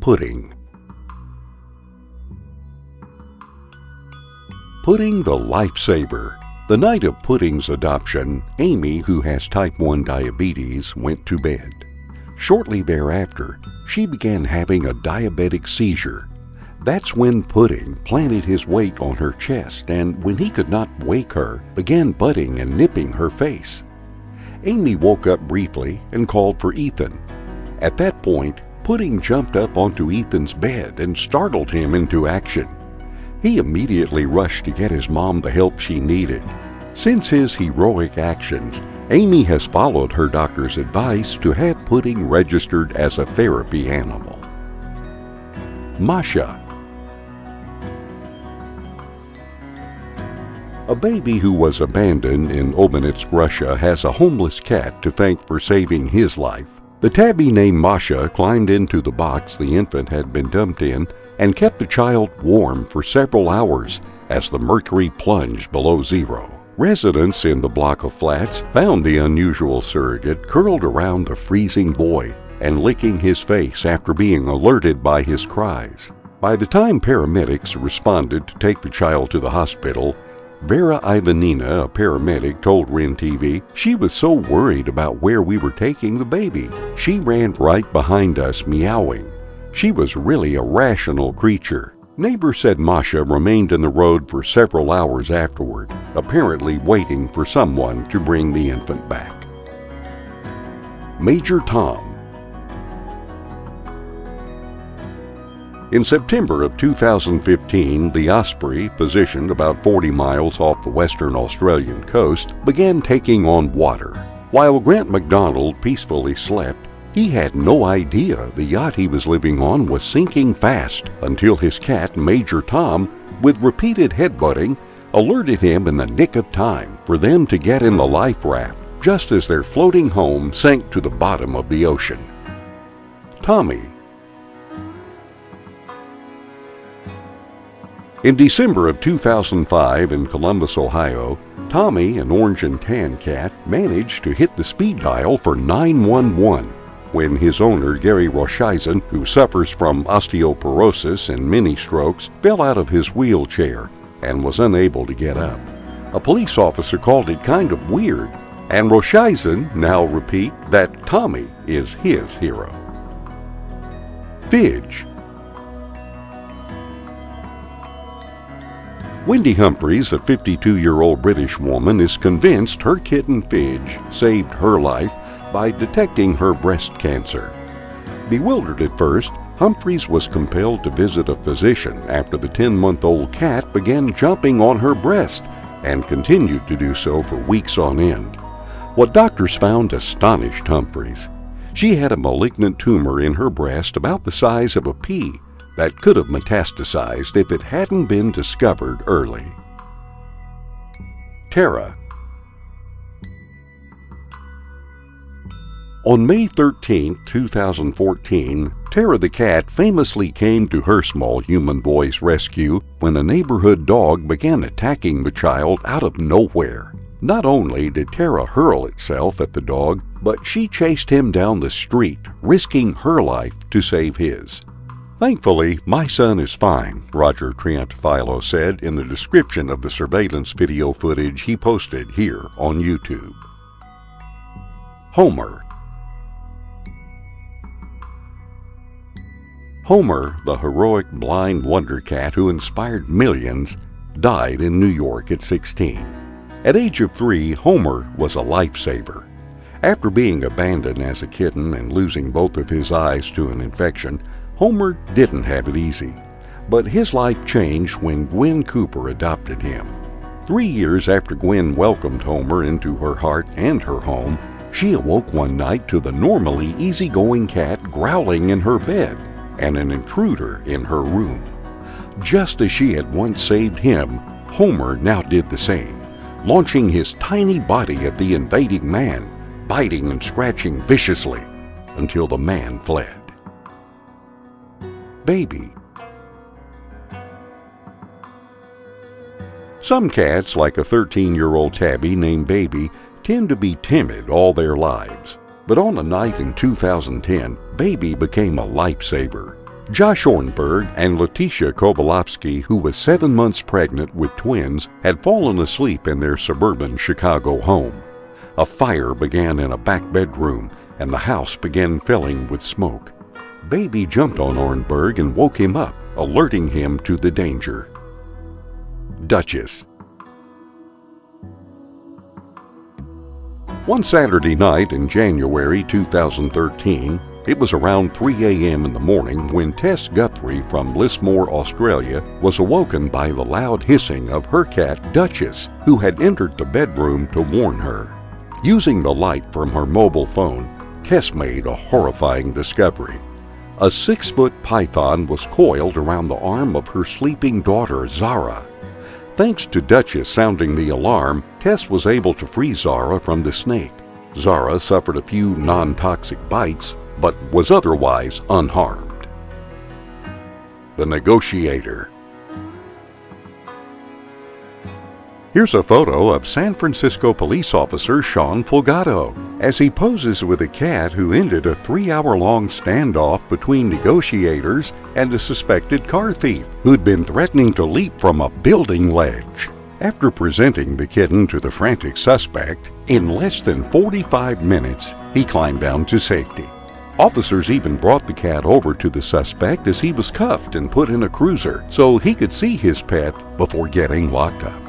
Pudding. Pudding the lifesaver. The night of Pudding's adoption, Amy, who has type 1 diabetes, went to bed. Shortly thereafter, she began having a diabetic seizure. That's when Pudding planted his weight on her chest, and when he could not wake her, began butting and nipping her face. Amy woke up briefly and called for Ethan. At that point, Pudding jumped up onto Ethan's bed and startled him into action. He immediately rushed to get his mom the help she needed. Since his heroic actions, Amy has followed her doctor's advice to have Pudding registered as a therapy animal. Masha. A baby who was abandoned in Obinetsk, Russia, has a homeless cat to thank for saving his life. The tabby named Masha climbed into the box the infant had been dumped in and kept the child warm for several hours as the mercury plunged below zero. Residents in the block of flats found the unusual surrogate curled around the freezing boy and licking his face after being alerted by his cries. By the time paramedics responded to take the child to the hospital, Vera Ivanina, a paramedic, told REN TV she was so worried about where we were taking the baby. She ran right behind us meowing. She was really a rational creature. Neighbors said Masha remained in the road for several hours afterward, apparently waiting for someone to bring the infant back. Major Tom. In September of 2015, the Osprey, positioned about 40 miles off the western Australian coast, began taking on water. While Grant MacDonald peacefully slept, he had no idea the yacht he was living on was sinking fast until his cat, Major Tom, with repeated headbutting, alerted him in the nick of time for them to get in the life raft just as their floating home sank to the bottom of the ocean. Tommy. In December of 2005 in Columbus, Ohio, Tommy, an orange and tan cat, managed to hit the speed dial for 911 when his owner, Gary Roshisen, who suffers from osteoporosis and mini strokes, fell out of his wheelchair and was unable to get up. A police officer called it kind of weird, and Roshisen now repeat that Tommy is his hero. Fidge. Wendy Humphreys, a 52-year-old British woman, is convinced her kitten Fidge saved her life by detecting her breast cancer. Bewildered at first, Humphreys was compelled to visit a physician after the 10-month-old cat began jumping on her breast and continued to do so for weeks on end. What doctors found astonished Humphreys. She had a malignant tumor in her breast about the size of a pea that could have metastasized if it hadn't been discovered early. Tara. On May 13, 2014, Tara the cat famously came to her small human boy's rescue when a neighborhood dog began attacking the child out of nowhere. Not only did Tara hurl itself at the dog, but she chased him down the street, risking her life to save his. Thankfully, my son is fine, Roger Triantafilo said in the description of the surveillance video footage he posted here on YouTube. Homer. Homer, the heroic blind wonder cat who inspired millions, died in New York at 16. At age of 3, Homer was a lifesaver. After being abandoned as a kitten and losing both of his eyes to an infection, Homer didn't have it easy, but his life changed when Gwen Cooper adopted him. 3 years after Gwen welcomed Homer into her heart and her home, she awoke one night to the normally easygoing cat growling in her bed and an intruder in her room. Just as she had once saved him, Homer now did the same, launching his tiny body at the invading man, biting and scratching viciously until the man fled. Baby. Some cats, like a 13-year-old tabby named Baby, tend to be timid all their lives. But on a night in 2010, Baby became a lifesaver. Josh Ornberg and Letitia Kovalevsky, who was 7 months pregnant with twins, had fallen asleep in their suburban Chicago home. A fire began in a back bedroom, and the house began filling with smoke. Baby jumped on Ornberg and woke him up, alerting him to the danger. Duchess. One Saturday night in January 2013, it was around 3 a.m. in the morning when Tess Guthrie from Lismore, Australia, was awoken by the loud hissing of her cat Duchess, who had entered the bedroom to warn her. Using the light from her mobile phone, Tess made a horrifying discovery. A 6-foot python was coiled around the arm of her sleeping daughter, Zara. Thanks to Duchess sounding the alarm, Tess was able to free Zara from the snake. Zara suffered a few non-toxic bites, but was otherwise unharmed. The Negotiator. Here's a photo of San Francisco police officer Sean Folgado as he poses with a cat who ended a 3-hour-long standoff between negotiators and a suspected car thief who'd been threatening to leap from a building ledge. After presenting the kitten to the frantic suspect, in less than 45 minutes, he climbed down to safety. Officers even brought the cat over to the suspect as he was cuffed and put in a cruiser so he could see his pet before getting locked up.